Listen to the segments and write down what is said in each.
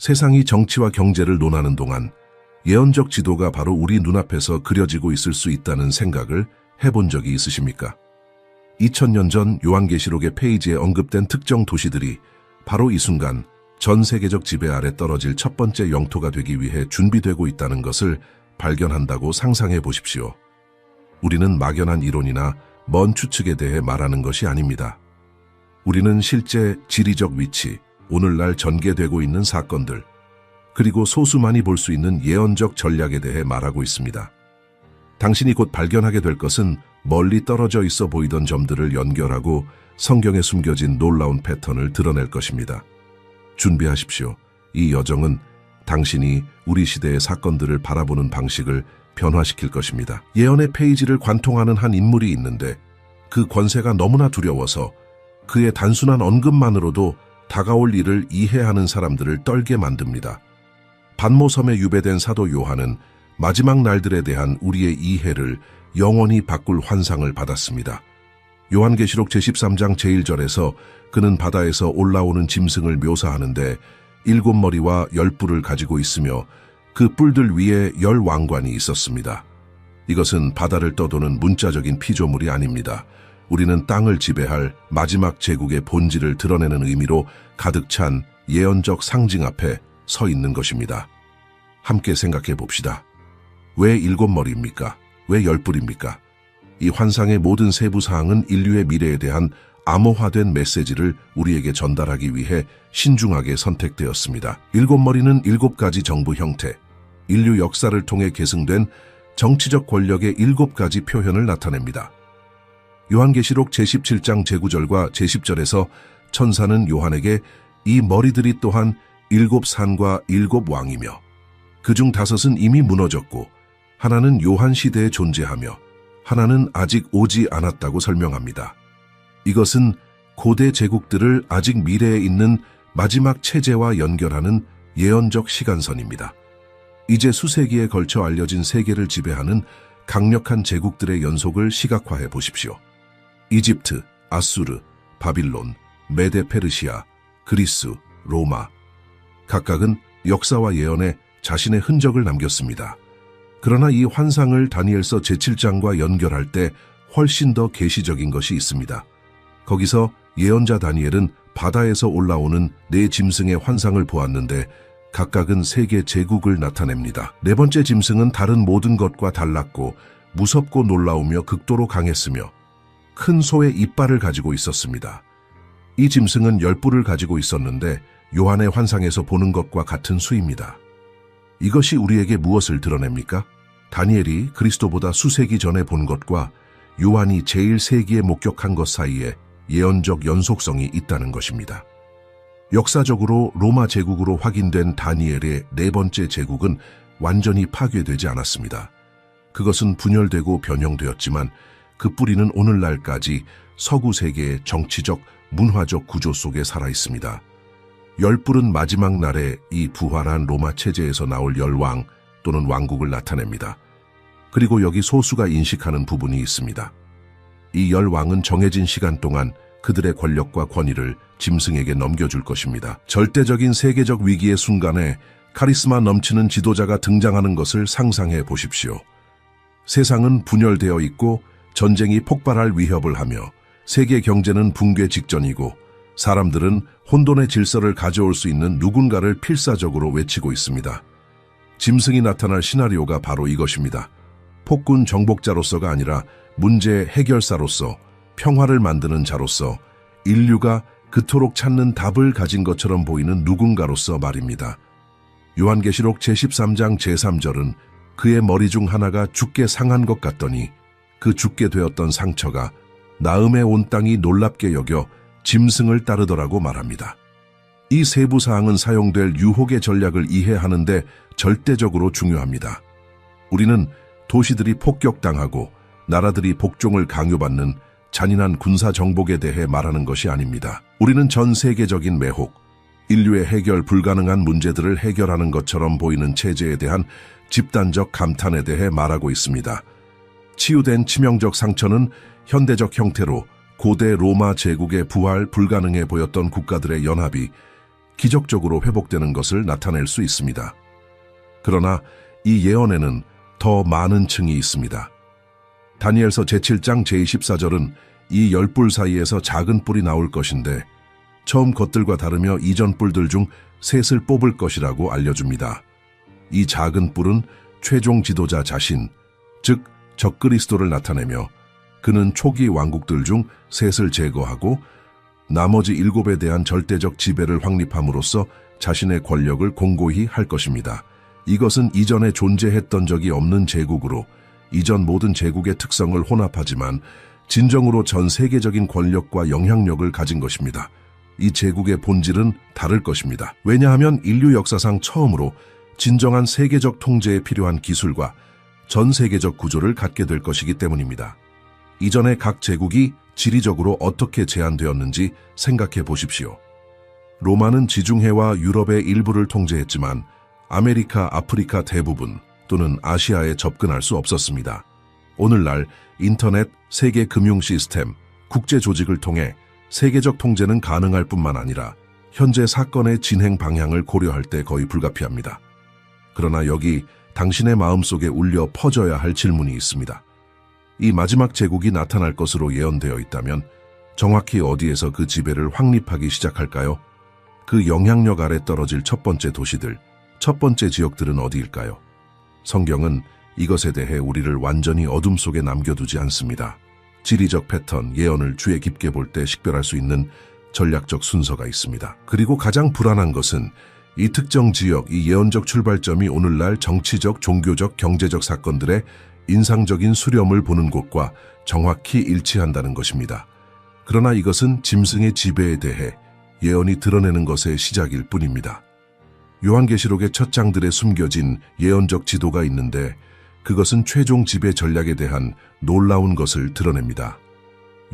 세상이 정치와 경제를 논하는 동안 예언적 지도가 바로 우리 눈앞에서 그려지고 있을 수 있다는 생각을 해본 적이 있으십니까? 2000년 전 요한계시록의 페이지에 언급된 특정 도시들이 바로 이 순간 전 세계적 지배 아래 떨어질 첫 번째 영토가 되기 위해 준비되고 있다는 것을 발견한다고 상상해 보십시오. 우리는 막연한 이론이나 먼 추측에 대해 말하는 것이 아닙니다. 우리는 실제 지리적 위치, 오늘날 전개되고 있는 사건들, 그리고 소수만이 볼 수 있는 예언적 전략에 대해 말하고 있습니다. 당신이 곧 발견하게 될 것은 멀리 떨어져 있어 보이던 점들을 연결하고 성경에 숨겨진 놀라운 패턴을 드러낼 것입니다. 준비하십시오. 이 여정은 당신이 우리 시대의 사건들을 바라보는 방식을 변화시킬 것입니다. 예언의 페이지를 관통하는 한 인물이 있는데 그 권세가 너무나 두려워서 그의 단순한 언급만으로도 다가올 일을 이해하는 사람들을 떨게 만듭니다. 반모섬에 유배된 사도 요한은 마지막 날들에 대한 우리의 이해를 영원히 바꿀 환상을 받았습니다. 요한계시록 제13장 제1절에서 그는 바다에서 올라오는 짐승을 묘사하는데 7머리와 10뿔을 가지고 있으며 그 뿔들 위에 10왕관이 있었습니다. 이것은 바다를 떠도는 문자적인 피조물이 아닙니다. 우리는 땅을 지배할 마지막 제국의 본질을 드러내는 의미로 가득 찬 예언적 상징 앞에 서 있는 것입니다. 함께 생각해 봅시다. 왜 7머리입니까? 왜 10뿔입니까? 이 환상의 모든 세부 사항은 인류의 미래에 대한 암호화된 메시지를 우리에게 전달하기 위해 신중하게 선택되었습니다. 7머리는 7가지 정부 형태, 인류 역사를 통해 계승된 정치적 권력의 7가지 표현을 나타냅니다. 요한계시록 제17장 제9절과 제10절에서 천사는 요한에게 이 머리들이 또한 7산과 7왕이며 그중 5은 이미 무너졌고 하나는 요한 시대에 존재하며 하나는 아직 오지 않았다고 설명합니다. 이것은 고대 제국들을 아직 미래에 있는 마지막 체제와 연결하는 예언적 시간선입니다. 이제 수세기에 걸쳐 알려진 세계를 지배하는 강력한 제국들의 연속을 시각화해 보십시오. 이집트, 아수르, 바빌론, 메데 페르시아, 그리스, 로마. 각각은 역사와 예언에 자신의 흔적을 남겼습니다. 그러나 이 환상을 다니엘서 제7장과 연결할 때 훨씬 더 계시적인 것이 있습니다. 거기서 예언자 다니엘은 바다에서 올라오는 4짐승의 환상을 보았는데 각각은 세계 제국을 나타냅니다. 4번째 짐승은 다른 모든 것과 달랐고 무섭고 놀라우며 극도로 강했으며 큰 소의 이빨을 가지고 있었습니다. 이 짐승은 10뿔을 가지고 있었는데 요한의 환상에서 보는 것과 같은 수입니다. 이것이 우리에게 무엇을 드러냅니까? 다니엘이 그리스도보다 수세기 전에 본 것과 요한이 제1세기에 목격한 것 사이에 예언적 연속성이 있다는 것입니다. 역사적으로 로마 제국으로 확인된 다니엘의 4번째 제국은 완전히 파괴되지 않았습니다. 그것은 분열되고 변형되었지만 그 뿌리는 오늘날까지 서구 세계의 정치적, 문화적 구조 속에 살아있습니다. 10뿔은 마지막 날에 이 부활한 로마 체제에서 나올 열왕 또는 왕국을 나타냅니다. 그리고 여기 소수가 인식하는 부분이 있습니다. 이 열왕은 정해진 시간 동안 그들의 권력과 권위를 짐승에게 넘겨줄 것입니다. 절대적인 세계적 위기의 순간에 카리스마 넘치는 지도자가 등장하는 것을 상상해 보십시오. 세상은 분열되어 있고 전쟁이 폭발할 위협을 하며 세계 경제는 붕괴 직전이고 사람들은 혼돈의 질서를 가져올 수 있는 누군가를 필사적으로 외치고 있습니다. 짐승이 나타날 시나리오가 바로 이것입니다. 폭군 정복자로서가 아니라 문제 해결사로서 평화를 만드는 자로서 인류가 그토록 찾는 답을 가진 것처럼 보이는 누군가로서 말입니다. 요한계시록 제13장 제3절은 그의 머리 중 하나가 죽게 상한 것 같더니 그 죽게 되었던 상처가 나음의 온 땅이 놀랍게 여겨 짐승을 따르더라고 말합니다. 이 세부 사항은 사용될 유혹의 전략을 이해하는 데 절대적으로 중요합니다. 우리는 도시들이 폭격당하고 나라들이 복종을 강요받는 잔인한 군사 정복에 대해 말하는 것이 아닙니다. 우리는 전 세계적인 매혹, 인류의 해결 불가능한 문제들을 해결하는 것처럼 보이는 체제에 대한 집단적 감탄에 대해 말하고 있습니다. 치유된 치명적 상처는 현대적 형태로 고대 로마 제국의 부활 불가능해 보였던 국가들의 연합이 기적적으로 회복되는 것을 나타낼 수 있습니다. 그러나 이 예언에는 더 많은 층이 있습니다. 다니엘서 제7장 제24절은 이 10뿔 사이에서 작은 뿔이 나올 것인데 처음 것들과 다르며 이전 뿔들 중 셋을 뽑을 것이라고 알려줍니다. 이 작은 뿔은 최종 지도자 자신, 즉 적그리스도를 나타내며 그는 초기 왕국들 중 셋을 제거하고 나머지 7에 대한 절대적 지배를 확립함으로써 자신의 권력을 공고히 할 것입니다. 이것은 이전에 존재했던 적이 없는 제국으로 이전 모든 제국의 특성을 혼합하지만 진정으로 전 세계적인 권력과 영향력을 가진 것입니다. 이 제국의 본질은 다를 것입니다. 왜냐하면 인류 역사상 처음으로 진정한 세계적 통제에 필요한 기술과 전 세계적 구조를 갖게 될 것이기 때문입니다. 이전에 각 제국이 지리적으로 어떻게 제한되었는지 생각해 보십시오. 로마는 지중해와 유럽의 일부를 통제했지만 아메리카, 아프리카 대부분 또는 아시아에 접근할 수 없었습니다. 오늘날 인터넷, 세계 금융 시스템, 국제 조직을 통해 세계적 통제는 가능할 뿐만 아니라 현재 사건의 진행 방향을 고려할 때 거의 불가피합니다. 그러나 여기 당신의 마음속에 울려 퍼져야 할 질문이 있습니다. 이 마지막 제국이 나타날 것으로 예언되어 있다면 정확히 어디에서 그 지배를 확립하기 시작할까요? 그 영향력 아래 떨어질 첫 번째 도시들, 첫 번째 지역들은 어디일까요? 성경은 이것에 대해 우리를 완전히 어둠 속에 남겨두지 않습니다. 지리적 패턴, 예언을 주의 깊게 볼 때 식별할 수 있는 전략적 순서가 있습니다. 그리고 가장 불안한 것은 이 특정 지역, 이 예언적 출발점이 오늘날 정치적, 종교적, 경제적 사건들의 인상적인 수렴을 보는 곳과 정확히 일치한다는 것입니다. 그러나 이것은 짐승의 지배에 대해 예언이 드러내는 것의 시작일 뿐입니다. 요한계시록의 첫 장들에 숨겨진 예언적 지도가 있는데 그것은 최종 지배 전략에 대한 놀라운 것을 드러냅니다.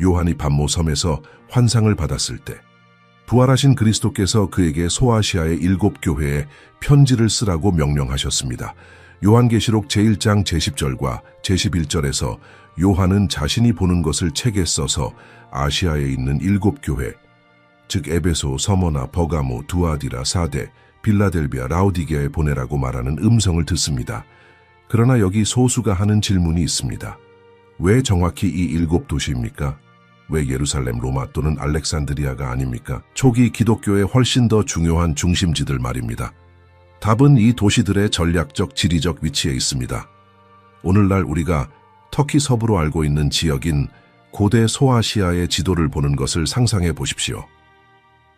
요한이 반모 섬에서 환상을 받았을 때 부활하신 그리스도께서 그에게 소아시아의 7교회에 편지를 쓰라고 명령하셨습니다. 요한계시록 제1장 제10절과 제11절에서 요한은 자신이 보는 것을 책에 써서 아시아에 있는 7교회, 즉 에베소, 서머나, 버가모, 두아디라, 사데, 빌라델비아, 라오디게아에 보내라고 말하는 음성을 듣습니다. 그러나 여기 소수가 하는 질문이 있습니다. 왜 정확히 이 7도시입니까? 왜 예루살렘, 로마 또는 알렉산드리아가 아닙니까? 초기 기독교의 훨씬 더 중요한 중심지들 말입니다. 답은 이 도시들의 전략적, 지리적 위치에 있습니다. 오늘날 우리가 터키 서부로 알고 있는 지역인 고대 소아시아의 지도를 보는 것을 상상해 보십시오.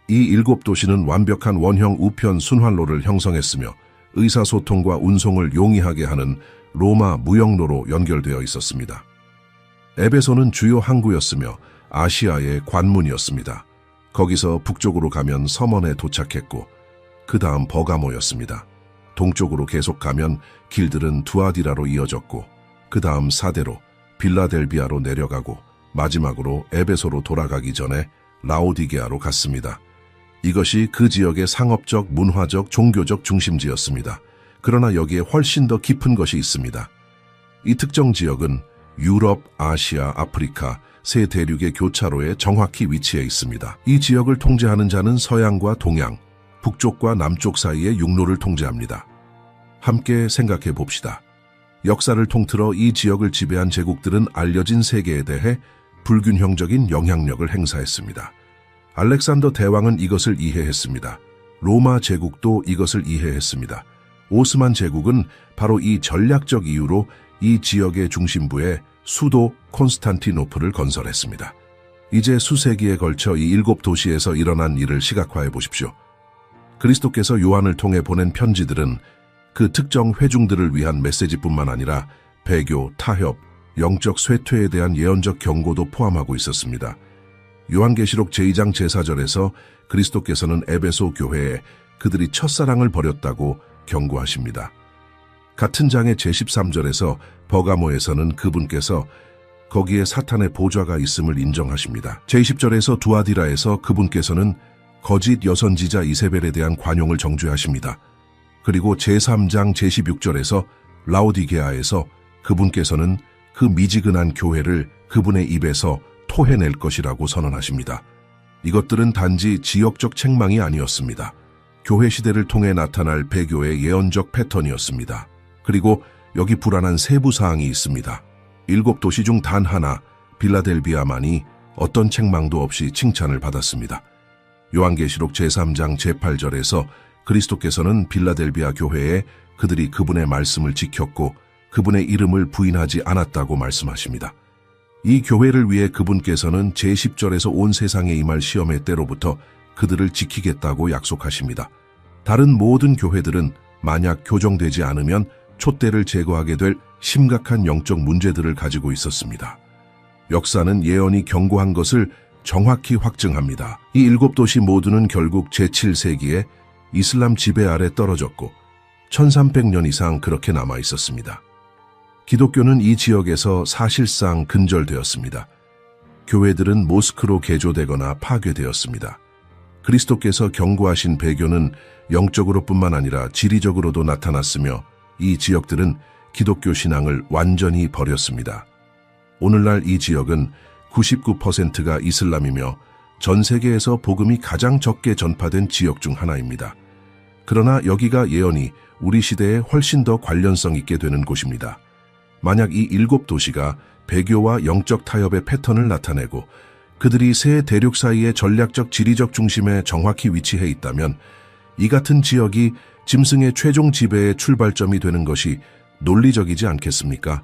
이 7도시는 완벽한 원형 우편 순환로를 형성했으며 의사소통과 운송을 용이하게 하는 로마 무역로로 연결되어 있었습니다. 에베소는 주요 항구였으며 아시아의 관문이었습니다. 거기서 북쪽으로 가면 서먼에 도착했고 그 다음 버가모였습니다. 동쪽으로 계속 가면 길들은 두아디라로 이어졌고 그 다음 사데로 빌라델비아로 내려가고 마지막으로 에베소로 돌아가기 전에 라오디게아로 갔습니다. 이것이 그 지역의 상업적, 문화적, 종교적 중심지였습니다. 그러나 여기에 훨씬 더 깊은 것이 있습니다. 이 특정 지역은 유럽, 아시아, 아프리카 세 대륙의 교차로에 정확히 위치해 있습니다. 이 지역을 통제하는 자는 서양과 동양, 북쪽과 남쪽 사이의 육로를 통제합니다. 함께 생각해 봅시다. 역사를 통틀어 이 지역을 지배한 제국들은 알려진 세계에 대해 불균형적인 영향력을 행사했습니다. 알렉산더 대왕은 이것을 이해했습니다. 로마 제국도 이것을 이해했습니다. 오스만 제국은 바로 이 전략적 이유로 이 지역의 중심부에 수도 콘스탄티노플을 건설했습니다. 이제 수세기에 걸쳐 이 7도시에서 일어난 일을 시각화해 보십시오. 그리스도께서 요한을 통해 보낸 편지들은 그 특정 회중들을 위한 메시지뿐만 아니라 배교, 타협, 영적 쇠퇴에 대한 예언적 경고도 포함하고 있었습니다. 요한계시록 제2장 제4절에서 그리스도께서는 에베소 교회에 그들이 첫사랑을 버렸다고 경고하십니다. 같은 장의 제13절에서 버가모에서는 그분께서 거기에 사탄의 보좌가 있음을 인정하십니다. 제20절에서 두아디라에서 그분께서는 거짓 여선지자 이세벨에 대한 관용을 정죄하십니다. 그리고 제3장 제16절에서 라오디게아에서 그분께서는 그 미지근한 교회를 그분의 입에서 토해낼 것이라고 선언하십니다. 이것들은 단지 지역적 책망이 아니었습니다. 교회 시대를 통해 나타날 배교의 예언적 패턴이었습니다. 그리고 여기 불안한 세부 사항이 있습니다. 7도시 중 단 하나, 빌라델비아만이 어떤 책망도 없이 칭찬을 받았습니다. 요한계시록 제3장 제8절에서 그리스도께서는 빌라델비아 교회에 그들이 그분의 말씀을 지켰고 그분의 이름을 부인하지 않았다고 말씀하십니다. 이 교회를 위해 그분께서는 제10절에서 온 세상에 임할 시험의 때로부터 그들을 지키겠다고 약속하십니다. 다른 모든 교회들은 만약 교정되지 않으면 촛대를 제거하게 될 심각한 영적 문제들을 가지고 있었습니다. 역사는 예언이 경고한 것을 정확히 확증합니다. 이 7도시 모두는 결국 제7세기에 이슬람 지배 아래 떨어졌고 1300년 이상 그렇게 남아 있었습니다. 기독교는 이 지역에서 사실상 근절되었습니다. 교회들은 모스크로 개조되거나 파괴되었습니다. 그리스도께서 경고하신 배교는 영적으로뿐만 아니라 지리적으로도 나타났으며 이 지역들은 기독교 신앙을 완전히 버렸습니다. 오늘날 이 지역은 99%가 이슬람이며 전 세계에서 복음이 가장 적게 전파된 지역 중 하나입니다. 그러나 여기가 예언이 우리 시대에 훨씬 더 관련성 있게 되는 곳입니다. 만약 이 7도시가 배교와 영적 타협의 패턴을 나타내고 그들이 세 대륙 사이의 전략적 지리적 중심에 정확히 위치해 있다면 이 같은 지역이 짐승의 최종 지배의 출발점이 되는 것이 논리적이지 않겠습니까?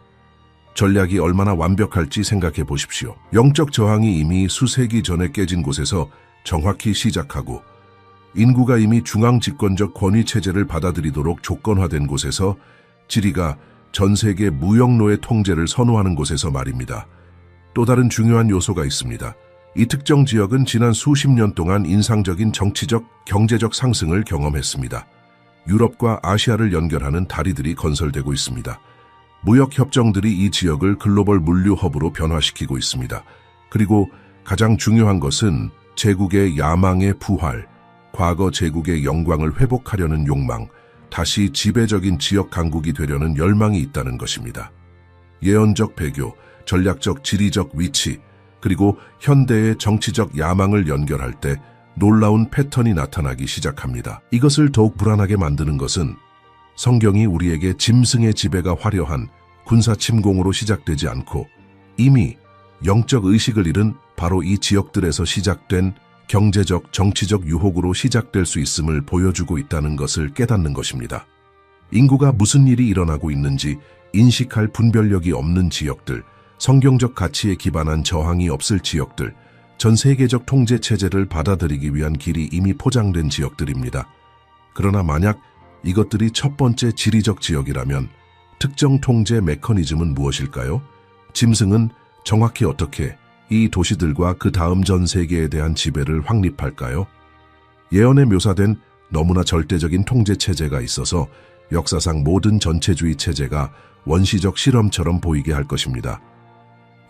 전략이 얼마나 완벽할지 생각해 보십시오. 영적 저항이 이미 수세기 전에 깨진 곳에서 정확히 시작하고 인구가 이미 중앙 집권적 권위 체제를 받아들이도록 조건화된 곳에서 지리가 전 세계 무역로의 통제를 선호하는 곳에서 말입니다. 또 다른 중요한 요소가 있습니다. 이 특정 지역은 지난 수십 년 동안 인상적인 정치적, 경제적 상승을 경험했습니다. 유럽과 아시아를 연결하는 다리들이 건설되고 있습니다. 무역 협정들이 이 지역을 글로벌 물류 허브로 변화시키고 있습니다. 그리고 가장 중요한 것은 제국의 야망의 부활, 과거 제국의 영광을 회복하려는 욕망, 다시 지배적인 지역 강국이 되려는 열망이 있다는 것입니다. 예언적 배교, 전략적 지리적 위치, 그리고 현대의 정치적 야망을 연결할 때 놀라운 패턴이 나타나기 시작합니다. 이것을 더욱 불안하게 만드는 것은 성경이 우리에게 짐승의 지배가 화려한 군사 침공으로 시작되지 않고 이미 영적 의식을 잃은 바로 이 지역들에서 시작된 경제적, 정치적 유혹으로 시작될 수 있음을 보여주고 있다는 것을 깨닫는 것입니다. 인구가 무슨 일이 일어나고 있는지 인식할 분별력이 없는 지역들, 성경적 가치에 기반한 저항이 없을 지역들, 전 세계적 통제 체제를 받아들이기 위한 길이 이미 포장된 지역들입니다. 그러나 만약 이것들이 첫 번째 지리적 지역이라면 특정 통제 메커니즘은 무엇일까요? 짐승은 정확히 어떻게 이 도시들과 그 다음 전 세계에 대한 지배를 확립할까요? 예언에 묘사된 너무나 절대적인 통제 체제가 있어서 역사상 모든 전체주의 체제가 원시적 실험처럼 보이게 할 것입니다.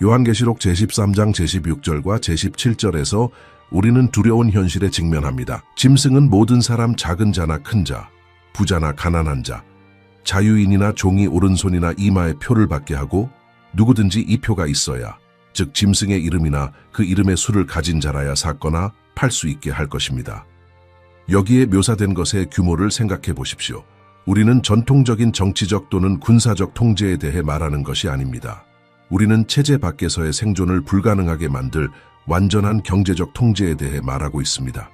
요한계시록 제13장 제16절과 제17절에서 우리는 두려운 현실에 직면합니다. 짐승은 모든 사람, 작은 자나 큰 자, 부자나 가난한 자, 자유인이나 종이 오른손이나 이마에 표를 받게 하고 누구든지 이 표가 있어야, 즉 짐승의 이름이나 그 이름의 수를 가진 자라야 샀거나 팔 수 있게 할 것입니다. 여기에 묘사된 것의 규모를 생각해 보십시오. 우리는 전통적인 정치적 또는 군사적 통제에 대해 말하는 것이 아닙니다. 우리는 체제 밖에서의 생존을 불가능하게 만들 완전한 경제적 통제에 대해 말하고 있습니다.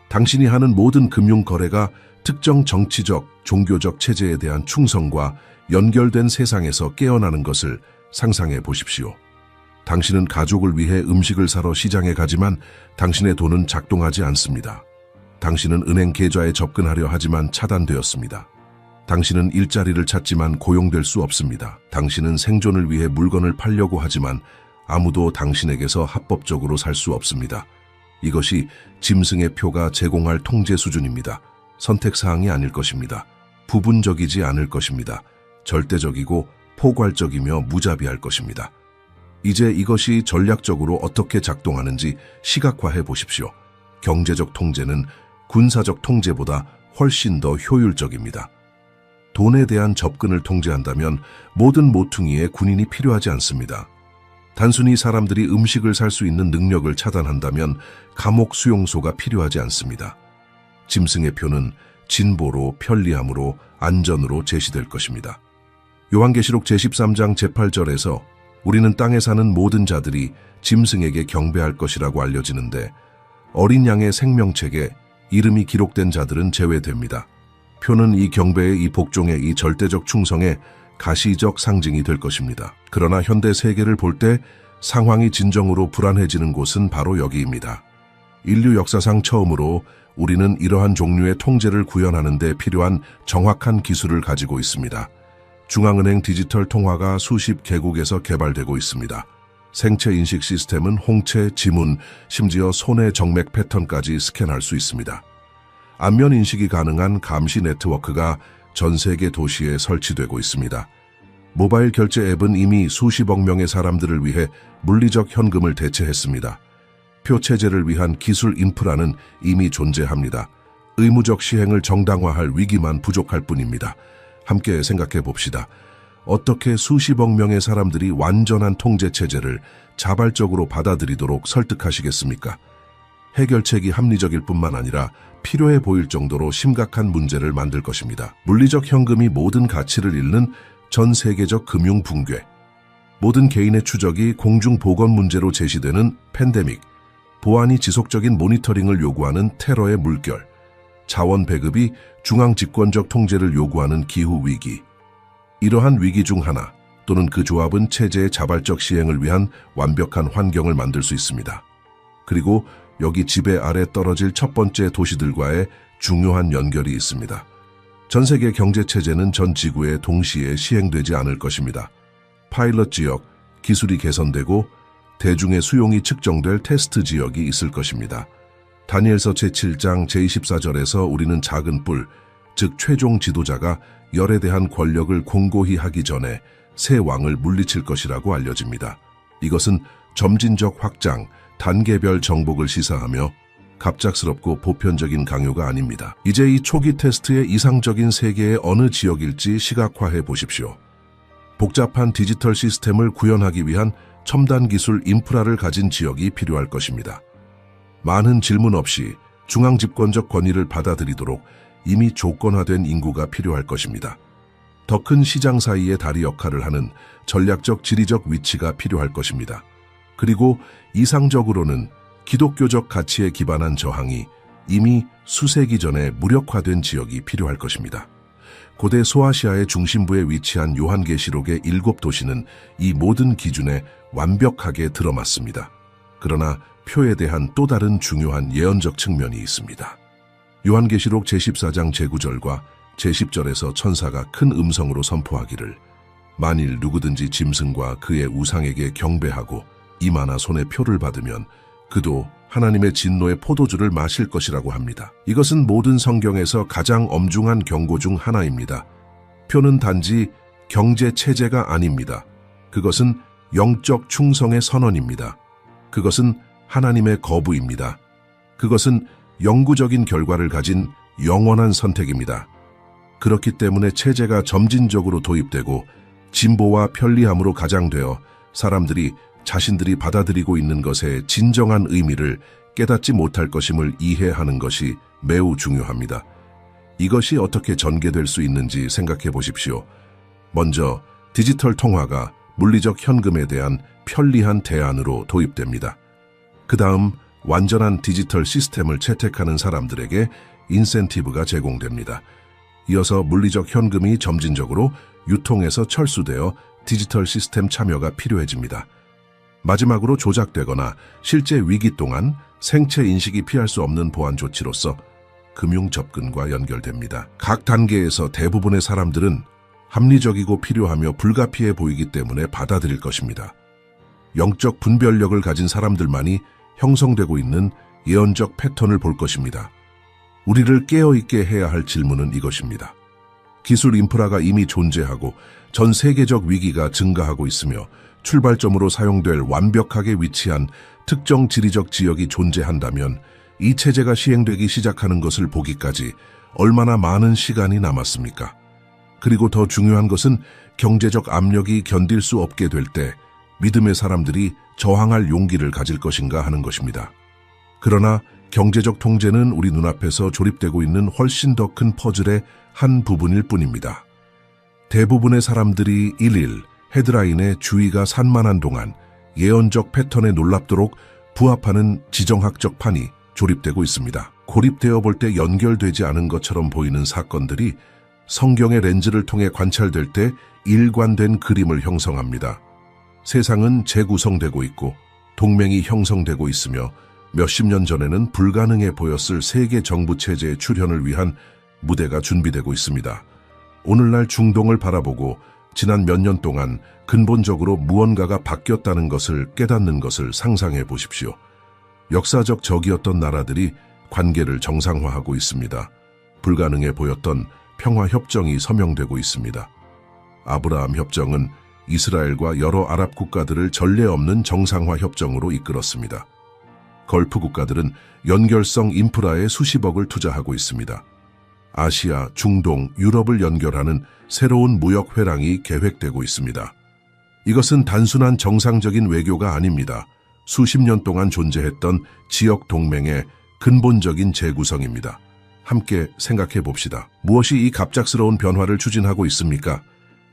당신이 하는 모든 금융 거래가 특정 정치적, 종교적 체제에 대한 충성과 연결된 세상에서 깨어나는 것을 상상해 보십시오. 당신은 가족을 위해 음식을 사러 시장에 가지만 당신의 돈은 작동하지 않습니다. 당신은 은행 계좌에 접근하려 하지만 차단되었습니다. 당신은 일자리를 찾지만 고용될 수 없습니다. 당신은 생존을 위해 물건을 팔려고 하지만 아무도 당신에게서 합법적으로 살 수 없습니다. 이것이 짐승의 표가 제공할 통제 수준입니다. 선택사항이 아닐 것입니다. 부분적이지 않을 것입니다. 절대적이고 포괄적이며 무자비할 것입니다. 이제 이것이 전략적으로 어떻게 작동하는지 시각화해 보십시오. 경제적 통제는 군사적 통제보다 훨씬 더 효율적입니다. 돈에 대한 접근을 통제한다면 모든 모퉁이에 군인이 필요하지 않습니다. 단순히 사람들이 음식을 살 수 있는 능력을 차단한다면 감옥 수용소가 필요하지 않습니다. 짐승의 표는 진보로, 편리함으로, 안전으로 제시될 것입니다. 요한계시록 제13장 제8절에서 우리는 땅에 사는 모든 자들이 짐승에게 경배할 것이라고 알려지는데 어린 양의 생명책에 이름이 기록된 자들은 제외됩니다. 표는 이 경배의, 이 복종의, 이 절대적 충성의 가시적 상징이 될 것입니다. 그러나 현대 세계를 볼 때 상황이 진정으로 불안해지는 곳은 바로 여기입니다. 인류 역사상 처음으로 우리는 이러한 종류의 통제를 구현하는 데 필요한 정확한 기술을 가지고 있습니다. 중앙은행 디지털 통화가 수십 개국에서 개발되고 있습니다. 생체 인식 시스템은 홍채, 지문, 심지어 손의 정맥 패턴까지 스캔할 수 있습니다. 안면 인식이 가능한 감시 네트워크가 전 세계 도시에 설치되고 있습니다. 모바일 결제 앱은 이미 수십억 명의 사람들을 위해 물리적 현금을 대체했습니다. 표 체제를 위한 기술 인프라는 이미 존재합니다. 의무적 시행을 정당화할 위기만 부족할 뿐입니다. 함께 생각해 봅시다. 어떻게 수십억 명의 사람들이 완전한 통제 체제를 자발적으로 받아들이도록 설득하시겠습니까? 해결책이 합리적일 뿐만 아니라 필요해 보일 정도로 심각한 문제를 만들 것입니다. 물리적 현금이 모든 가치를 잃는 전 세계적 금융 붕괴, 모든 개인의 추적이 공중 보건 문제로 제시되는 팬데믹, 보안이 지속적인 모니터링을 요구하는 테러의 물결, 자원 배급이 중앙 집권적 통제를 요구하는 기후위기. 이러한 위기 중 하나 또는 그 조합은 체제의 자발적 시행을 위한 완벽한 환경을 만들 수 있습니다. 그리고 여기 지배 아래 떨어질 첫 번째 도시들과의 중요한 연결이 있습니다. 전 세계 경제체제는 전 지구에 동시에 시행되지 않을 것입니다. 파일럿 지역, 기술이 개선되고 대중의 수용이 측정될 테스트 지역이 있을 것입니다. 다니엘서 제7장 제24절에서 우리는 작은 뿔, 즉 최종 지도자가 열에 대한 권력을 공고히 하기 전에 새 왕을 물리칠 것이라고 알려집니다. 이것은 점진적 확장, 단계별 정복을 시사하며 갑작스럽고 보편적인 강요가 아닙니다. 이제 이 초기 테스트의 이상적인 세계의 어느 지역일지 시각화해 보십시오. 복잡한 디지털 시스템을 구현하기 위한 첨단 기술 인프라를 가진 지역이 필요할 것입니다. 많은 질문 없이 중앙 집권적 권위를 받아들이도록 이미 조건화된 인구가 필요할 것입니다. 더 큰 시장 사이의 다리 역할을 하는 전략적 지리적 위치가 필요할 것입니다. 그리고 이상적으로는 기독교적 가치에 기반한 저항이 이미 수세기 전에 무력화된 지역이 필요할 것입니다. 고대 소아시아의 중심부에 위치한 요한계시록의 7도시는 이 모든 기준에 완벽하게 들어맞습니다. 그러나 표에 대한 또 다른 중요한 예언적 측면이 있습니다. 요한계시록 제14장 제9절과 제10절에서 천사가 큰 음성으로 선포하기를 만일 누구든지 짐승과 그의 우상에게 경배하고 이마나 손에 표를 받으면 그도 하나님의 진노의 포도주를 마실 것이라고 합니다. 이것은 모든 성경에서 가장 엄중한 경고 중 하나입니다. 표는 단지 경제 체제가 아닙니다. 그것은 영적 충성의 선언입니다. 그것은 하나님의 거부입니다. 그것은 영구적인 결과를 가진 영원한 선택입니다. 그렇기 때문에 체제가 점진적으로 도입되고 진보와 편리함으로 가장되어 사람들이 자신들이 받아들이고 있는 것의 진정한 의미를 깨닫지 못할 것임을 이해하는 것이 매우 중요합니다. 이것이 어떻게 전개될 수 있는지 생각해 보십시오. 먼저 디지털 통화가 물리적 현금에 대한 편리한 대안으로 도입됩니다. 그 다음 완전한 디지털 시스템을 채택하는 사람들에게 인센티브가 제공됩니다. 이어서 물리적 현금이 점진적으로 유통에서 철수되어 디지털 시스템 참여가 필요해집니다. 마지막으로 조작되거나 실제 위기 동안 생체 인식이 피할 수 없는 보안 조치로서 금융 접근과 연결됩니다. 각 단계에서 대부분의 사람들은 합리적이고 필요하며 불가피해 보이기 때문에 받아들일 것입니다. 영적 분별력을 가진 사람들만이 형성되고 있는 예언적 패턴을 볼 것입니다. 우리를 깨어있게 해야 할 질문은 이것입니다. 기술 인프라가 이미 존재하고 전 세계적 위기가 증가하고 있으며 출발점으로 사용될 완벽하게 위치한 특정 지리적 지역이 존재한다면 이 체제가 시행되기 시작하는 것을 보기까지 얼마나 많은 시간이 남았습니까? 그리고 더 중요한 것은 경제적 압력이 견딜 수 없게 될 때 믿음의 사람들이 저항할 용기를 가질 것인가 하는 것입니다. 그러나 경제적 통제는 우리 눈앞에서 조립되고 있는 훨씬 더 큰 퍼즐의 한 부분일 뿐입니다. 대부분의 사람들이 일일 헤드라인에 주의가 산만한 동안 예언적 패턴에 놀랍도록 부합하는 지정학적 판이 조립되고 있습니다. 고립되어 볼 때 연결되지 않은 것처럼 보이는 사건들이 성경의 렌즈를 통해 관찰될 때 일관된 그림을 형성합니다. 세상은 재구성되고 있고 동맹이 형성되고 있으며 몇십 년 전에는 불가능해 보였을 세계 정부 체제의 출현을 위한 무대가 준비되고 있습니다. 오늘날 중동을 바라보고 지난 몇 년 동안 근본적으로 무언가가 바뀌었다는 것을 깨닫는 것을 상상해 보십시오. 역사적 적이었던 나라들이 관계를 정상화하고 있습니다. 불가능해 보였던 평화협정이 서명되고 있습니다. 아브라함 협정은 이스라엘과 여러 아랍 국가들을 전례 없는 정상화 협정으로 이끌었습니다. 걸프 국가들은 연결성 인프라에 수십억을 투자하고 있습니다. 아시아, 중동, 유럽을 연결하는 새로운 무역 회랑이 계획되고 있습니다. 이것은 단순한 정상적인 외교가 아닙니다. 수십 년 동안 존재했던 지역 동맹의 근본적인 재구성입니다. 함께 생각해 봅시다. 무엇이 이 갑작스러운 변화를 추진하고 있습니까?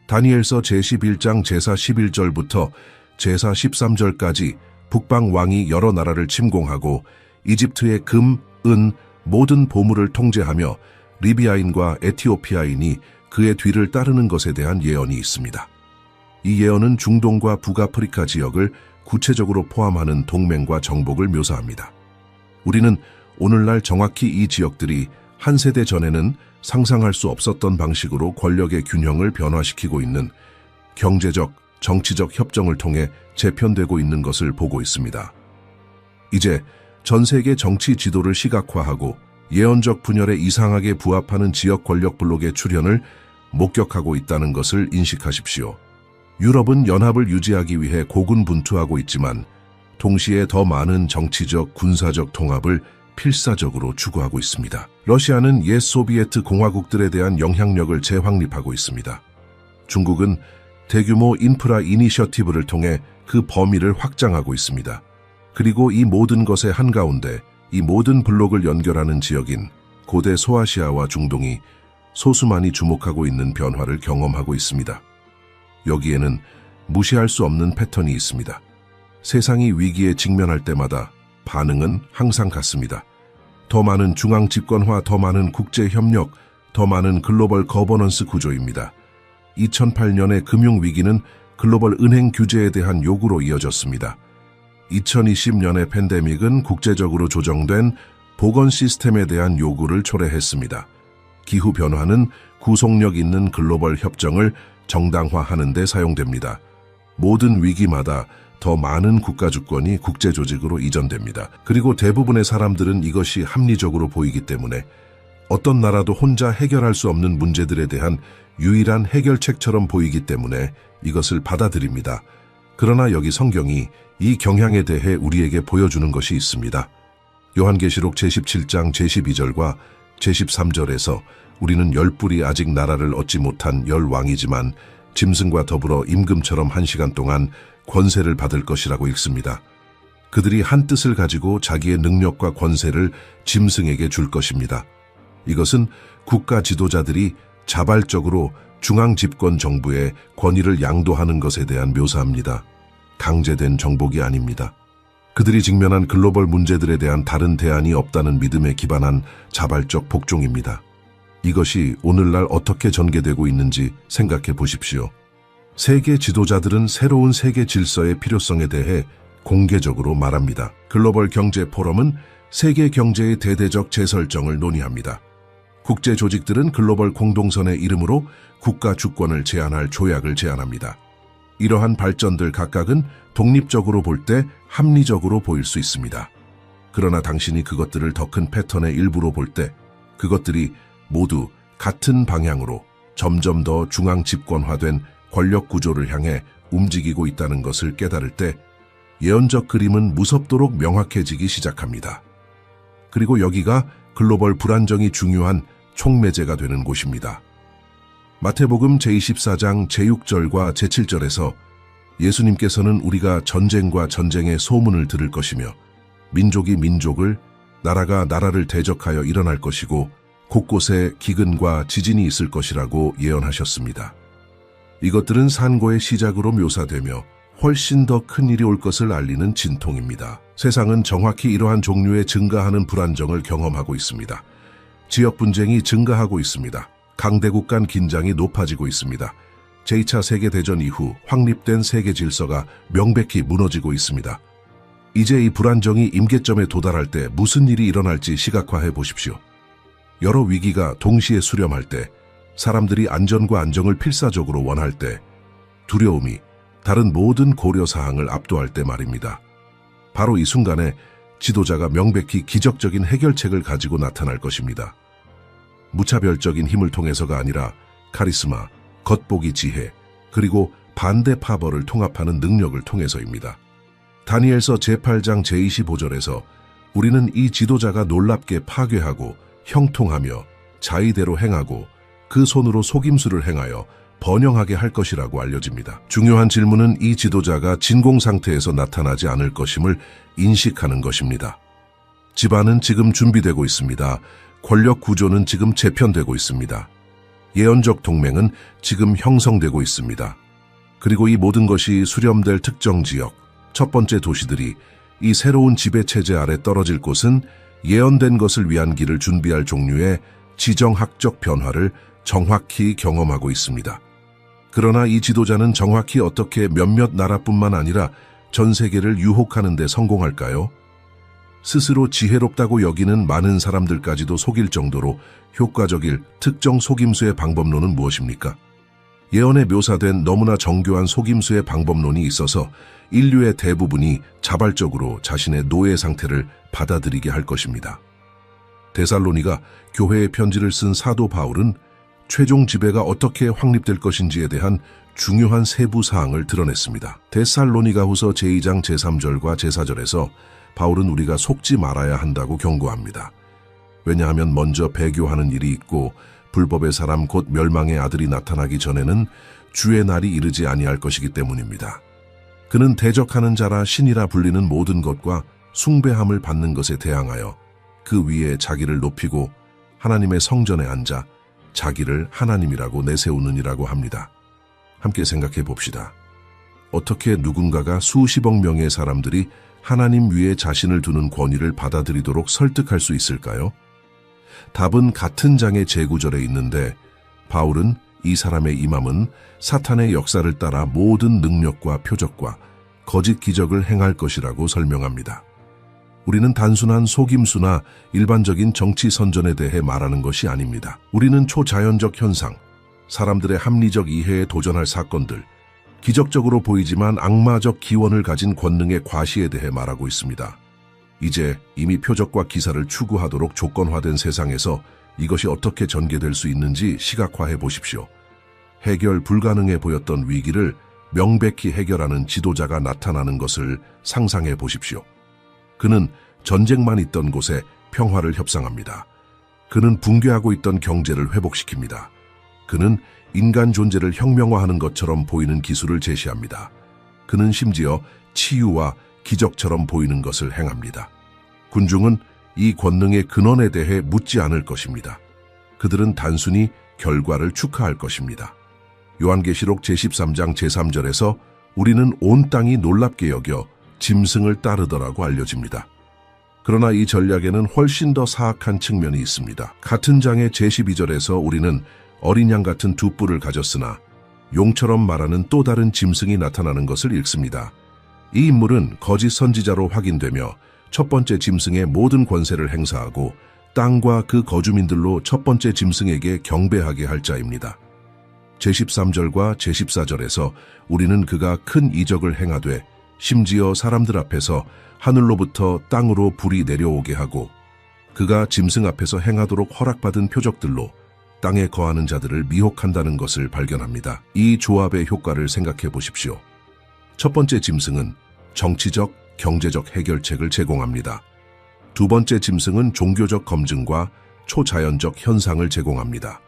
다니엘서 제11장 제사 11절부터 제사 13절까지 북방 왕이 여러 나라를 침공하고 이집트의 금, 은, 모든 보물을 통제하며 리비아인과 에티오피아인이 그의 뒤를 따르는 것에 대한 예언이 있습니다. 이 예언은 중동과 북아프리카 지역을 구체적으로 포함하는 동맹과 정복을 묘사합니다. 우리는 오늘날 정확히 이 지역들이 한 세대 전에는 상상할 수 없었던 방식으로 권력의 균형을 변화시키고 있는 경제적, 정치적 협정을 통해 재편되고 있는 것을 보고 있습니다. 이제 전 세계 정치 지도를 시각화하고 예언적 분열에 이상하게 부합하는 지역 권력 블록의 출현을 목격하고 있다는 것을 인식하십시오. 유럽은 연합을 유지하기 위해 고군분투하고 있지만 동시에 더 많은 정치적, 군사적 통합을 필사적으로 추구하고 있습니다. 러시아는 옛 소비에트 공화국들에 대한 영향력을 재확립하고 있습니다. 중국은 대규모 인프라 이니셔티브를 통해 그 범위를 확장하고 있습니다. 그리고 이 모든 것의 한가운데 이 모든 블록을 연결하는 지역인 고대 소아시아와 중동이 소수만이 주목하고 있는 변화를 경험하고 있습니다. 여기에는 무시할 수 없는 패턴이 있습니다. 세상이 위기에 직면할 때마다 반응은 항상 같습니다. 더 많은 중앙 집권화, 더 많은 국제 협력, 더 많은 글로벌 거버넌스 구조입니다. 2008년의 금융위기는 글로벌 은행 규제에 대한 요구로 이어졌습니다. 2020년의 팬데믹은 국제적으로 조정된 보건 시스템에 대한 요구를 초래했습니다. 기후변화는 구속력 있는 글로벌 협정을 정당화하는 데 사용됩니다. 모든 위기마다 더 많은 국가 주권이 국제조직으로 이전됩니다. 그리고 대부분의 사람들은 이것이 합리적으로 보이기 때문에 어떤 나라도 혼자 해결할 수 없는 문제들에 대한 유일한 해결책처럼 보이기 때문에 이것을 받아들입니다. 그러나 여기 성경이 이 경향에 대해 우리에게 보여주는 것이 있습니다. 요한계시록 제17장 제12절과 제13절에서 우리는 열뿔이 아직 나라를 얻지 못한 열 왕이지만 짐승과 더불어 임금처럼 1시간 동안 권세를 받을 것이라고 읽습니다. 그들이 한 뜻을 가지고 자기의 능력과 권세를 짐승에게 줄 것입니다. 이것은 국가 지도자들이 자발적으로 중앙집권 정부의 권위를 양도하는 것에 대한 묘사입니다. 강제된 정복이 아닙니다. 그들이 직면한 글로벌 문제들에 대한 다른 대안이 없다는 믿음에 기반한 자발적 복종입니다. 이것이 오늘날 어떻게 전개되고 있는지 생각해 보십시오. 세계 지도자들은 새로운 세계 질서의 필요성에 대해 공개적으로 말합니다. 글로벌 경제 포럼은 세계 경제의 대대적 재설정을 논의합니다. 국제 조직들은 글로벌 공동선의 이름으로 국가 주권을 제한할 조약을 제안합니다. 이러한 발전들 각각은 독립적으로 볼 때 합리적으로 보일 수 있습니다. 그러나 당신이 그것들을 더 큰 패턴의 일부로 볼 때 그것들이 모두 같은 방향으로 점점 더 중앙 집권화된 권력 구조를 향해 움직이고 있다는 것을 깨달을 때 예언적 그림은 무섭도록 명확해지기 시작합니다. 그리고 여기가 글로벌 불안정이 중요한 촉매제가 되는 곳입니다. 마태복음 제24장 제6절과 제7절에서 예수님께서는 우리가 전쟁과 전쟁의 소문을 들을 것이며 민족이 민족을, 나라가 나라를 대적하여 일어날 것이고 곳곳에 기근과 지진이 있을 것이라고 예언하셨습니다. 이것들은 산고의 시작으로 묘사되며 훨씬 더 큰 일이 올 것을 알리는 진통입니다. 세상은 정확히 이러한 종류의 증가하는 불안정을 경험하고 있습니다. 지역 분쟁이 증가하고 있습니다. 강대국 간 긴장이 높아지고 있습니다. 제2차 세계대전 이후 확립된 세계 질서가 명백히 무너지고 있습니다. 이제 이 불안정이 임계점에 도달할 때 무슨 일이 일어날지 시각화해 보십시오. 여러 위기가 동시에 수렴할 때, 사람들이 안전과 안정을 필사적으로 원할 때, 두려움이 다른 모든 고려사항을 압도할 때 말입니다. 바로 이 순간에 지도자가 명백히 기적적인 해결책을 가지고 나타날 것입니다. 무차별적인 힘을 통해서가 아니라 카리스마, 겉보기 지혜, 그리고 반대 파벌을 통합하는 능력을 통해서입니다. 다니엘서 제8장 제25절에서 우리는 이 지도자가 놀랍게 파괴하고 형통하며 자의대로 행하고 그 손으로 속임수를 행하여 번영하게 할 것이라고 알려집니다. 중요한 질문은 이 지도자가 진공 상태에서 나타나지 않을 것임을 인식하는 것입니다. 집안은 지금 준비되고 있습니다. 권력 구조는 지금 재편되고 있습니다. 예언적 동맹은 지금 형성되고 있습니다. 그리고 이 모든 것이 수렴될 특정 지역, 첫 번째 도시들이 이 새로운 지배체제 아래 떨어질 곳은 예언된 것을 위한 길을 준비할 종류의 지정학적 변화를 정확히 경험하고 있습니다. 그러나 이 지도자는 정확히 어떻게 몇몇 나라뿐만 아니라 전 세계를 유혹하는 데 성공할까요? 스스로 지혜롭다고 여기는 많은 사람들까지도 속일 정도로 효과적일 특정 속임수의 방법론은 무엇입니까? 예언에 묘사된 너무나 정교한 속임수의 방법론이 있어서 인류의 대부분이 자발적으로 자신의 노예 상태를 받아들이게 할 것입니다. 데살로니가 교회의 편지를 쓴 사도 바울은 최종 지배가 어떻게 확립될 것인지에 대한 중요한 세부 사항을 드러냈습니다. 데살로니가후서 제2장 제3절과 제4절에서 바울은 우리가 속지 말아야 한다고 경고합니다. 왜냐하면 먼저 배교하는 일이 있고 불법의 사람 곧 멸망의 아들이 나타나기 전에는 주의 날이 이르지 아니할 것이기 때문입니다. 그는 대적하는 자라 신이라 불리는 모든 것과 숭배함을 받는 것에 대항하여 그 위에 자기를 높이고 하나님의 성전에 앉아 자기를 하나님이라고 내세우느니라고 합니다. 함께 생각해 봅시다. 어떻게 누군가가 수십억 명의 사람들이 하나님 위에 자신을 두는 권위를 받아들이도록 설득할 수 있을까요? 답은 같은 장의 제9절에 있는데 바울은 이 사람의 임함은 사탄의 역사를 따라 모든 능력과 표적과 거짓 기적을 행할 것이라고 설명합니다. 우리는 단순한 속임수나 일반적인 정치 선전에 대해 말하는 것이 아닙니다. 우리는 초자연적 현상, 사람들의 합리적 이해에 도전할 사건들, 기적적으로 보이지만 악마적 기원을 가진 권능의 과시에 대해 말하고 있습니다. 이제 이미 표적과 기사를 추구하도록 조건화된 세상에서 이것이 어떻게 전개될 수 있는지 시각화해 보십시오. 해결 불가능해 보였던 위기를 명백히 해결하는 지도자가 나타나는 것을 상상해 보십시오. 그는 전쟁만 있던 곳에 평화를 협상합니다. 그는 붕괴하고 있던 경제를 회복시킵니다. 그는 인간 존재를 혁명화하는 것처럼 보이는 기술을 제시합니다. 그는 심지어 치유와 기적처럼 보이는 것을 행합니다. 군중은 이 권능의 근원에 대해 묻지 않을 것입니다. 그들은 단순히 결과를 축하할 것입니다. 요한계시록 제13장 제3절에서 우리는 온 땅이 놀랍게 여겨 짐승을 따르더라고 알려집니다. 그러나 이 전략에는 훨씬 더 사악한 측면이 있습니다. 같은 장의 제12절에서 우리는 어린 양 같은 두 뿔을 가졌으나 용처럼 말하는 또 다른 짐승이 나타나는 것을 읽습니다. 이 인물은 거짓 선지자로 확인되며 첫 번째 짐승의 모든 권세를 행사하고 땅과 그 거주민들로 첫 번째 짐승에게 경배하게 할 자입니다. 제13절과 제14절에서 우리는 그가 큰 이적을 행하되 심지어 사람들 앞에서 하늘로부터 땅으로 불이 내려오게 하고 그가 짐승 앞에서 행하도록 허락받은 표적들로 땅에 거하는 자들을 미혹한다는 것을 발견합니다. 이 조합의 효과를 생각해 보십시오. 첫 번째 짐승은 정치적, 경제적 해결책을 제공합니다. 두 번째 짐승은 종교적 검증과 초자연적 현상을 제공합니다.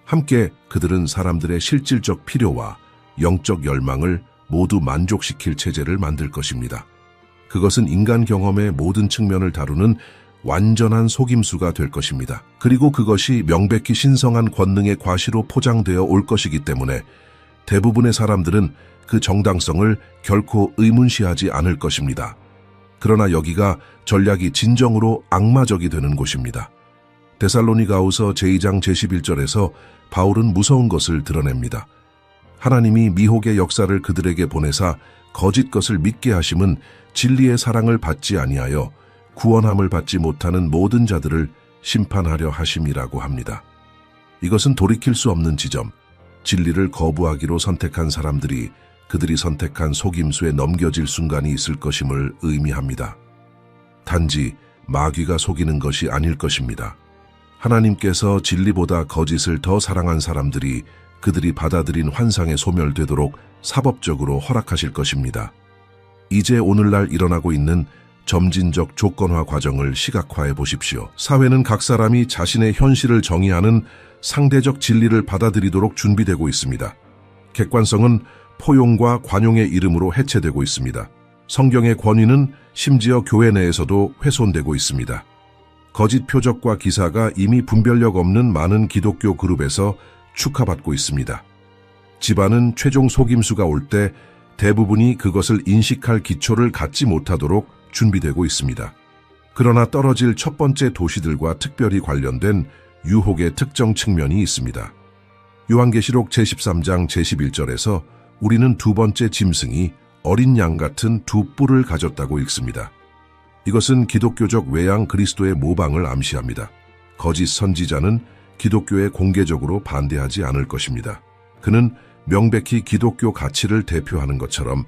함께 그들은 사람들의 실질적 필요와 영적 열망을 모두 만족시킬 체제를 만들 것입니다. 그것은 인간 경험의 모든 측면을 다루는 완전한 속임수가 될 것입니다. 그리고 그것이 명백히 신성한 권능의 과시로 포장되어 올 것이기 때문에 대부분의 사람들은 그 정당성을 결코 의문시하지 않을 것입니다. 그러나 여기가 전략이 진정으로 악마적이 되는 곳입니다. 데살로니가후서 제2장 제11절에서 바울은 무서운 것을 드러냅니다. 하나님이 미혹의 역사를 그들에게 보내사 거짓 것을 믿게 하심은 진리의 사랑을 받지 아니하여 구원함을 받지 못하는 모든 자들을 심판하려 하심이라고 합니다. 이것은 돌이킬 수 없는 지점, 진리를 거부하기로 선택한 사람들이 그들이 선택한 속임수에 넘겨질 순간이 있을 것임을 의미합니다. 단지 마귀가 속이는 것이 아닐 것입니다. 하나님께서 진리보다 거짓을 더 사랑한 사람들이 그들이 받아들인 환상에 소멸되도록 사법적으로 허락하실 것입니다. 이제 오늘날 일어나고 있는 점진적 조건화 과정을 시각화해 보십시오. 사회는 각 사람이 자신의 현실을 정의하는 상대적 진리를 받아들이도록 준비되고 있습니다. 객관성은 포용과 관용의 이름으로 해체되고 있습니다. 성경의 권위는 심지어 교회 내에서도 훼손되고 있습니다. 거짓 표적과 기사가 이미 분별력 없는 많은 기독교 그룹에서 축하받고 있습니다. 집안은 최종 속임수가 올 때 대부분이 그것을 인식할 기초를 갖지 못하도록 준비되고 있습니다. 그러나 떨어질 첫 번째 도시들과 특별히 관련된 유혹의 특정 측면이 있습니다. 요한계시록 제13장 제11절에서 우리는 두 번째 짐승이 어린 양 같은 두 뿔을 가졌다고 읽습니다. 이것은 기독교적 외양 그리스도의 모방을 암시합니다. 거짓 선지자는 기독교에 공개적으로 반대하지 않을 것입니다. 그는 명백히 기독교 가치를 대표하는 것처럼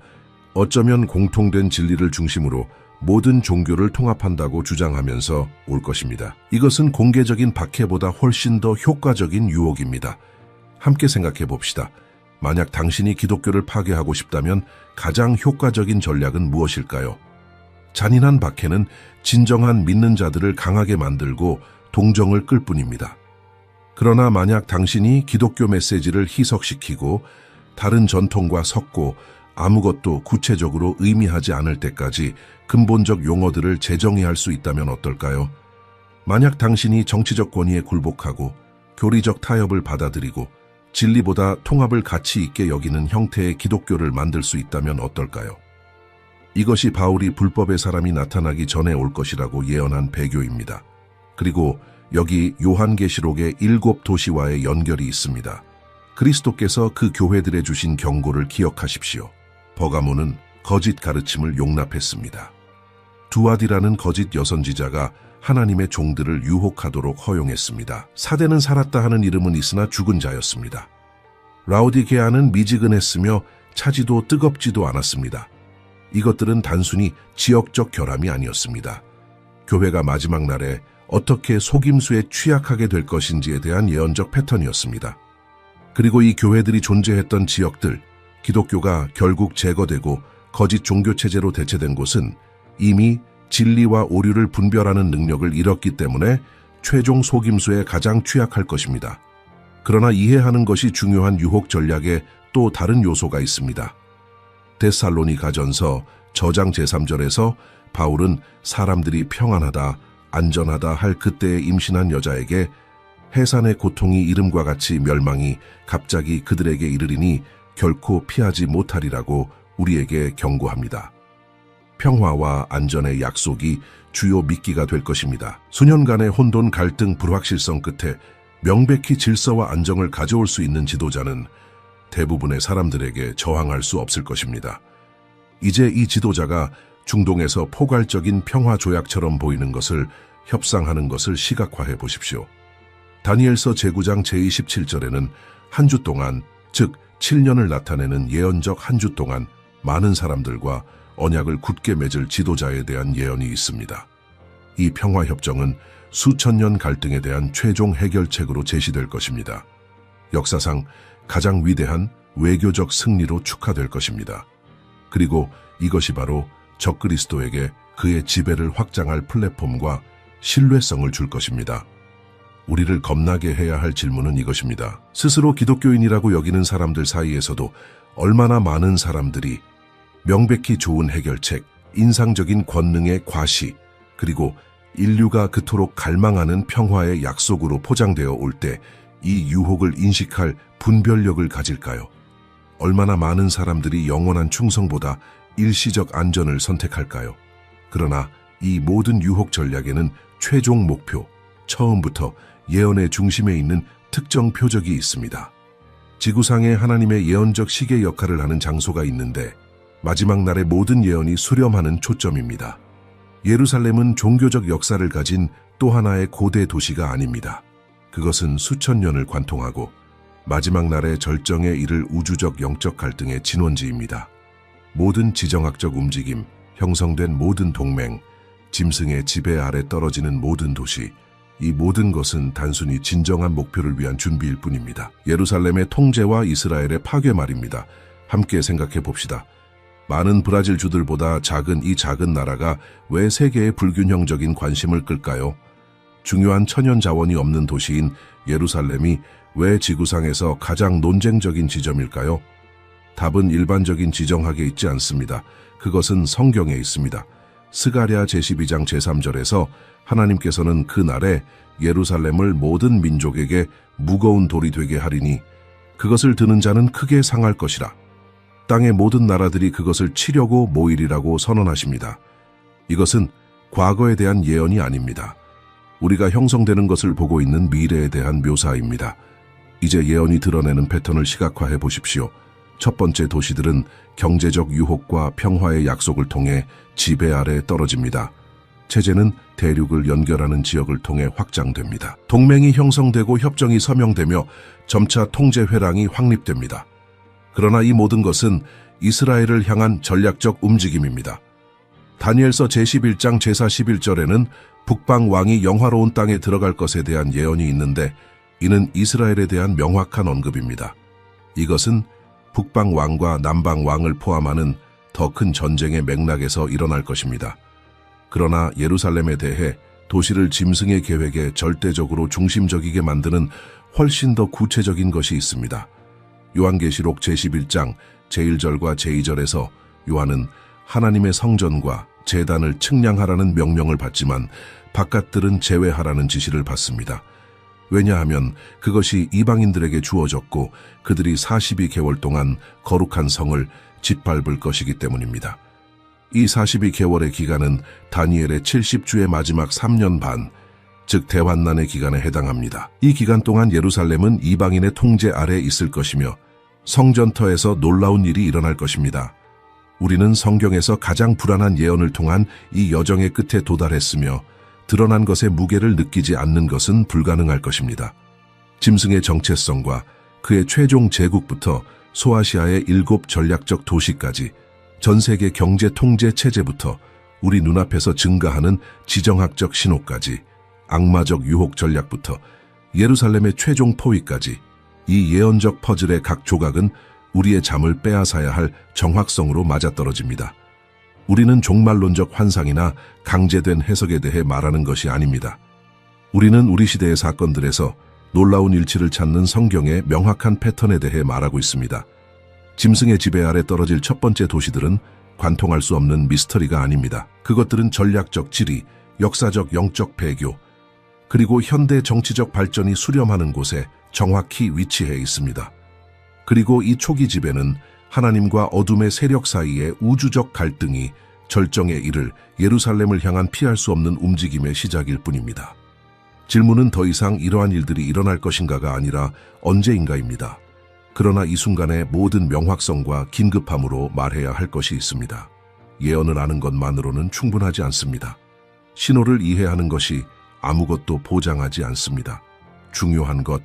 어쩌면 공통된 진리를 중심으로 모든 종교를 통합한다고 주장하면서 올 것입니다. 이것은 공개적인 박해보다 훨씬 더 효과적인 유혹입니다. 함께 생각해 봅시다. 만약 당신이 기독교를 파괴하고 싶다면 가장 효과적인 전략은 무엇일까요? 잔인한 박해는 진정한 믿는 자들을 강하게 만들고 동정을 끌 뿐입니다. 그러나 만약 당신이 기독교 메시지를 희석시키고 다른 전통과 섞고 아무것도 구체적으로 의미하지 않을 때까지 근본적 용어들을 재정의할 수 있다면 어떨까요? 만약 당신이 정치적 권위에 굴복하고 교리적 타협을 받아들이고 진리보다 통합을 가치 있게 여기는 형태의 기독교를 만들 수 있다면 어떨까요? 이것이 바울이 불법의 사람이 나타나기 전에 올 것이라고 예언한 배교입니다. 그리고 여기 요한계시록의 7 도시와의 연결이 있습니다. 그리스도께서 그 교회들에 주신 경고를 기억하십시오. 버가모는 거짓 가르침을 용납했습니다. 두아디라는 거짓 여선지자가 하나님의 종들을 유혹하도록 허용했습니다. 사대는 살았다 하는 이름은 있으나 죽은 자였습니다. 라오디게아는 미지근했으며 차지도 뜨겁지도 않았습니다. 이것들은 단순히 지역적 결함이 아니었습니다. 교회가 마지막 날에 어떻게 속임수에 취약하게 될 것인지에 대한 예언적 패턴이었습니다. 그리고 이 교회들이 존재했던 지역들, 기독교가 결국 제거되고 거짓 종교체제로 대체된 곳은 이미 진리와 오류를 분별하는 능력을 잃었기 때문에 최종 속임수에 가장 취약할 것입니다. 그러나 이해하는 것이 중요한 유혹 전략에 또 다른 요소가 있습니다. 데살로니가전서 저장 제3절에서 바울은 사람들이 평안하다, 안전하다 할 그때에 임신한 여자에게 해산의 고통이 이름과 같이 멸망이 갑자기 그들에게 이르리니 결코 피하지 못하리라고 우리에게 경고합니다. 평화와 안전의 약속이 주요 미끼가 될 것입니다. 수년간의 혼돈, 갈등, 불확실성 끝에 명백히 질서와 안정을 가져올 수 있는 지도자는 대부분의 사람들에게 저항할 수 없을 것입니다. 이제 이 지도자가 중동에서 포괄적인 평화 조약처럼 보이는 것을 협상하는 것을 시각화해 보십시오. 다니엘서 제9장 제27절에는 한 주 동안, 즉 7년을 나타내는 예언적 한 주 동안 많은 사람들과 언약을 굳게 맺을 지도자에 대한 예언이 있습니다. 이 평화협정은 수천 년 갈등에 대한 최종 해결책으로 제시될 것입니다. 역사상 가장 위대한 외교적 승리로 축하될 것입니다. 그리고 이것이 바로 적그리스도에게 그의 지배를 확장할 플랫폼과 신뢰성을 줄 것입니다. 우리를 겁나게 해야 할 질문은 이것입니다. 스스로 기독교인이라고 여기는 사람들 사이에서도 얼마나 많은 사람들이 명백히 좋은 해결책, 인상적인 권능의 과시, 그리고 인류가 그토록 갈망하는 평화의 약속으로 포장되어 올 때 이 유혹을 인식할 분별력을 가질까요? 얼마나 많은 사람들이 영원한 충성보다 일시적 안전을 선택할까요? 그러나 이 모든 유혹 전략에는 최종 목표, 처음부터 예언의 중심에 있는 특정 표적이 있습니다. 지구상에 하나님의 예언적 시계 역할을 하는 장소가 있는데 마지막 날의 모든 예언이 수렴하는 초점입니다. 예루살렘은 종교적 역사를 가진 또 하나의 고대 도시가 아닙니다. 그것은 수천 년을 관통하고 마지막 날의 절정에 이를 우주적 영적 갈등의 진원지입니다. 모든 지정학적 움직임, 형성된 모든 동맹, 짐승의 지배 아래 떨어지는 모든 도시, 이 모든 것은 단순히 진정한 목표를 위한 준비일 뿐입니다. 예루살렘의 통제와 이스라엘의 파괴 말입니다. 함께 생각해 봅시다. 많은 브라질 주들보다 작은 이 작은 나라가 왜 세계의 불균형적인 관심을 끌까요? 중요한 천연 자원이 없는 도시인 예루살렘이 왜 지구상에서 가장 논쟁적인 지점일까요? 답은 일반적인 지정학에 있지 않습니다. 그것은 성경에 있습니다. 스가랴 제12장 제3절에서 하나님께서는 그 날에 예루살렘을 모든 민족에게 무거운 돌이 되게 하리니 그것을 드는 자는 크게 상할 것이라. 땅의 모든 나라들이 그것을 치려고 모이리라고 선언하십니다. 이것은 과거에 대한 예언이 아닙니다. 우리가 형성되는 것을 보고 있는 미래에 대한 묘사입니다. 이제 예언이 드러내는 패턴을 시각화해 보십시오. 첫 번째, 도시들은 경제적 유혹과 평화의 약속을 통해 지배 아래 떨어집니다. 체제는 대륙을 연결하는 지역을 통해 확장됩니다. 동맹이 형성되고 협정이 서명되며 점차 통제 회랑이 확립됩니다. 그러나 이 모든 것은 이스라엘을 향한 전략적 움직임입니다. 다니엘서 제11장 제41절에는 북방 왕이 영화로운 땅에 들어갈 것에 대한 예언이 있는데 이는 이스라엘에 대한 명확한 언급입니다. 이것은 북방 왕과 남방 왕을 포함하는 더 큰 전쟁의 맥락에서 일어날 것입니다. 그러나 예루살렘에 대해 도시를 짐승의 계획에 절대적으로 중심적이게 만드는 훨씬 더 구체적인 것이 있습니다. 요한계시록 제11장 제1절과 제2절에서 요한은 하나님의 성전과 제단을 측량하라는 명령을 받지만 바깥들은 제외하라는 지시를 받습니다. 왜냐하면 그것이 이방인들에게 주어졌고 그들이 42개월 동안 거룩한 성을 짓밟을 것이기 때문입니다. 이 42개월의 기간은 다니엘의 70주의 마지막 3년 반, 즉 대환난의 기간에 해당합니다. 이 기간 동안 예루살렘은 이방인의 통제 아래 있을 것이며 성전터에서 놀라운 일이 일어날 것입니다. 우리는 성경에서 가장 불안한 예언을 통한 이 여정의 끝에 도달했으며 드러난 것의 무게를 느끼지 않는 것은 불가능할 것입니다. 짐승의 정체성과 그의 최종 제국부터 소아시아의 7 전략적 도시까지 전 세계 경제 통제 체제부터 우리 눈앞에서 증가하는 지정학적 신호까지 악마적 유혹 전략부터 예루살렘의 최종 포위까지 이 예언적 퍼즐의 각 조각은 우리의 잠을 빼앗아야 할 정확성으로 맞아떨어집니다. 우리는 종말론적 환상이나 강제된 해석에 대해 말하는 것이 아닙니다. 우리는 우리 시대의 사건들에서 놀라운 일치를 찾는 성경의 명확한 패턴에 대해 말하고 있습니다. 짐승의 지배 아래 떨어질 첫 번째 도시들은 관통할 수 없는 미스터리가 아닙니다. 그것들은 전략적 지리, 역사적 영적 배교, 그리고 현대 정치적 발전이 수렴하는 곳에 정확히 위치해 있습니다. 그리고 이 초기 지배는 하나님과 어둠의 세력 사이의 우주적 갈등이 절정에 이를 예루살렘을 향한 피할 수 없는 움직임의 시작일 뿐입니다. 질문은 더 이상 이러한 일들이 일어날 것인가가 아니라 언제인가입니다. 그러나 이 순간의 모든 명확성과 긴급함으로 말해야 할 것이 있습니다. 예언을 아는 것만으로는 충분하지 않습니다. 신호를 이해하는 것이 아무것도 보장하지 않습니다. 중요한 것,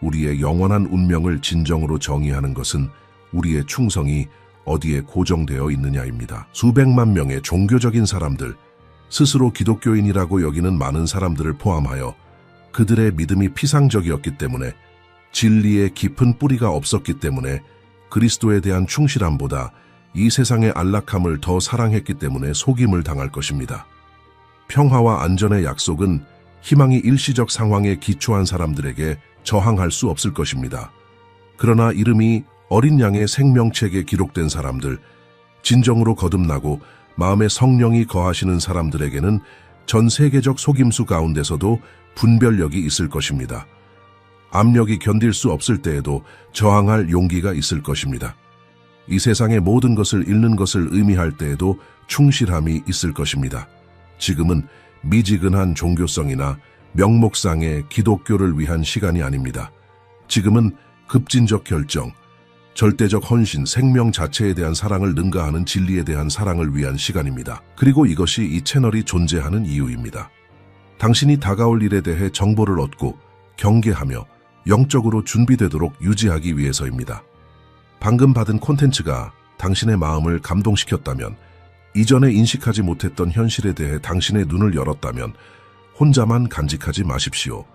우리의 영원한 운명을 진정으로 정의하는 것은 우리의 충성이 어디에 고정되어 있느냐입니다. 수백만 명의 종교적인 사람들, 스스로 기독교인이라고 여기는 많은 사람들을 포함하여 그들의 믿음이 피상적이었기 때문에 진리의 깊은 뿌리가 없었기 때문에 그리스도에 대한 충실함보다 이 세상의 안락함을 더 사랑했기 때문에 속임을 당할 것입니다. 평화와 안전의 약속은 희망이 일시적 상황에 기초한 사람들에게 저항할 수 없을 것입니다. 그러나 이름이 어린 양의 생명책에 기록된 사람들, 진정으로 거듭나고 마음에 성령이 거하시는 사람들에게는 전 세계적 속임수 가운데서도 분별력이 있을 것입니다. 압력이 견딜 수 없을 때에도 저항할 용기가 있을 것입니다. 이 세상의 모든 것을 잃는 것을 의미할 때에도 충실함이 있을 것입니다. 지금은 미지근한 종교성이나 명목상의 기독교를 위한 시간이 아닙니다. 지금은 급진적 결정, 절대적 헌신, 생명 자체에 대한 사랑을 능가하는 진리에 대한 사랑을 위한 시간입니다. 그리고 이것이 이 채널이 존재하는 이유입니다. 당신이 다가올 일에 대해 정보를 얻고 경계하며 영적으로 준비되도록 유지하기 위해서입니다. 방금 받은 콘텐츠가 당신의 마음을 감동시켰다면, 이전에 인식하지 못했던 현실에 대해 당신의 눈을 열었다면 혼자만 간직하지 마십시오.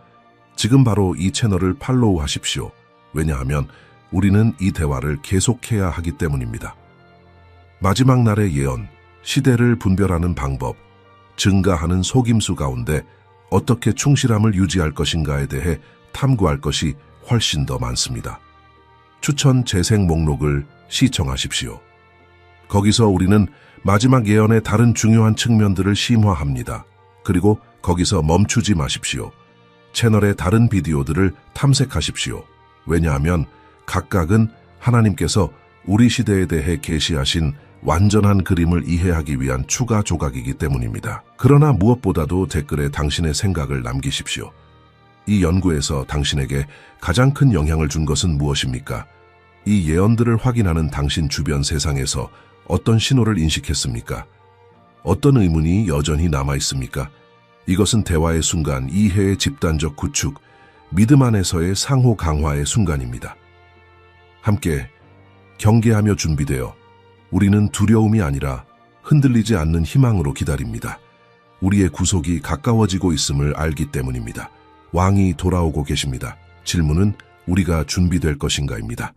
지금 바로 이 채널을 팔로우 하십시오. 왜냐하면 우리는 이 대화를 계속해야 하기 때문입니다. 마지막 날의 예언, 시대를 분별하는 방법, 증가하는 속임수 가운데 어떻게 충실함을 유지할 것인가에 대해 탐구할 것이 훨씬 더 많습니다. 추천 재생 목록을 시청하십시오. 거기서 우리는 마지막 예언의 다른 중요한 측면들을 심화합니다. 그리고 거기서 멈추지 마십시오. 채널의 다른 비디오들을 탐색하십시오. 왜냐하면 각각은 하나님께서 우리 시대에 대해 계시하신 완전한 그림을 이해하기 위한 추가 조각이기 때문입니다. 그러나 무엇보다도 댓글에 당신의 생각을 남기십시오. 이 연구에서 당신에게 가장 큰 영향을 준 것은 무엇입니까? 이 예언들을 확인하는 당신 주변 세상에서 어떤 신호를 인식했습니까? 어떤 의문이 여전히 남아있습니까? 이것은 대화의 순간, 이해의 집단적 구축, 믿음 안에서의 상호 강화의 순간입니다. 함께 경계하며 준비되어 우리는 두려움이 아니라 흔들리지 않는 희망으로 기다립니다. 우리의 구속이 가까워지고 있음을 알기 때문입니다. 왕이 돌아오고 계십니다. 질문은 우리가 준비될 것인가입니다.